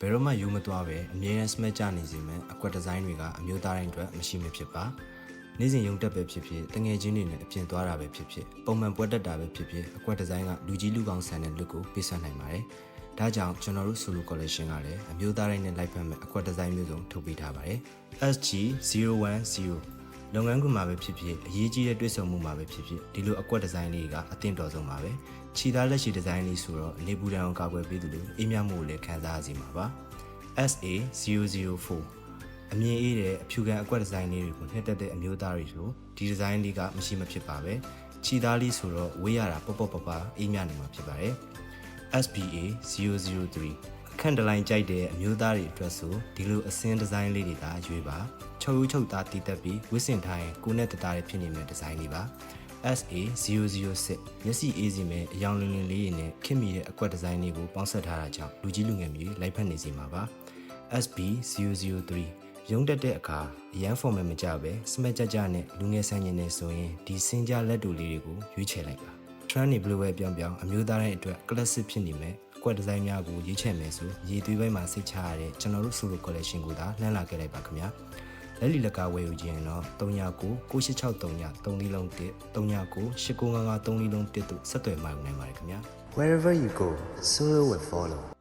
ယ်တော့မှယူမသွားပဲအမြဲတမ်းစမတ်ကြနေစီမယ်အကွက်ဒီဇိုင်းတွေကအမျိုးသားတိုင်းအတွက်မရှိမဖြစ်ပါနေ့စဉ်ရုံတက်ပဲဖြစ်ဖြစ်တငယ်ချင်းတွေနဲ့အပြင်သွားတာပဲဖြစ်ဖြစ်ပုံမှန်ပွဲတက်တာပဲဖြစ်ဖြစ်အကွက်ဒီဇိုင်းကလူကြီးလူကောင်းဆန်တဲ့ look ကိုပေးဆက်နိုင်ပါတယ်ဒါကြောင့်ကျွန်တော်တို့ solo collection ကလည်းအမျိုးသားတိုင်းနဲ့လိုက်ဖက်မဲ့အကွက်ဒီဇိုင်းမျိုးစုံထုတ်ပေးထားပါတယ် SG010 လုပ်ငန်းခွင်မှာပဲဖြစ်ဖြစ်အရေးကြီးတဲ့တွေ့ဆုံမှုမှာပဲဖြစ်ဖြစ်ဒီလိုအကွက်ဒီဇိုင်းလေးကအသင့်တော်ဆုံးပါပဲခြေသားလက်ရှိဒီဇိုင်းလေးဆိုတော့နေပူတံအောင်ကာကွယ်ပေးသလိုအေးမြမှုကိုလည်းခံစားရစီမှာပါ SA004 အမြင်အေးတဲ့အဖြူခံအကွက်ဒီဇိုင်းလေးတွေကိုနှစ်သက်တဲ့အမျိုးသားတွေဆိုဒီဒီဇိုင်းလေးကမရှိမဖြစ်ပါပဲခြေသားလေးဆိုတော့ဝေးရတာပေါ့ပေါ့ပအေးမြနေမှာဖြစ်ပါတယ် SBA003 အခန့်တလိုင်းကြိုက်တဲ့အမျိုးသားတွေအတွက်ဆိုဒီလိုအစင်းဒီဇိုင်းလေးတွေကရွေးပါချုပ်သားတည်တက်ပြီးဝစ်စင်ထားရင်ကိုနဲ့တသားတွေဖြစ်နေမဲ့ဒီဇိုင်းလေးပါ SA006 မျက်စိအေးစီမဲ့အယောင်လင်းလင်းလေးနဲ့ခင်မိတဲ့အကွက်ဒီဇိုင်းလေးကိုပေါင်းဆက်ထားတာကြောင့်လူကြီးလူငယ်မျိုးလိုက်ဖက်နေစီမှာပါ SB003 ရုံးတက်တဲ့အခါအရန် formal မကြပဲစမတ်ကြနဲ့လူငယ်ဆန်းရင်နဲ့ဆိုရင်ဒီစင်ကြလက်တူလေးတွေကိုရွေးချယ်လိုက်ပါ trend တွေဘယ်လိုပဲပြောင်းအမျိုးသားတိုင်းအတွက် classic ဖြစ်နေမဲ့အကွက်ဒီဇိုင်းများကိုရွေးချယ်မယ်ဆိုရေသွေးပိုင်းမှာစိတ်ချရတဲ့ကျွန်တော်တို့ solo collection ကိုသာလှမ်းလာခဲ့လိုက်ပါခင်ဗျာလက်လီလက်ကဝယ်ယူခြင်းတော့39 9663 3လုံး1 39 8955 3လုံး1တို့ဆက်သွယ်မှယူနိုင်ပါတယ်ခင်ဗျာ Wherever you go, solo will follow.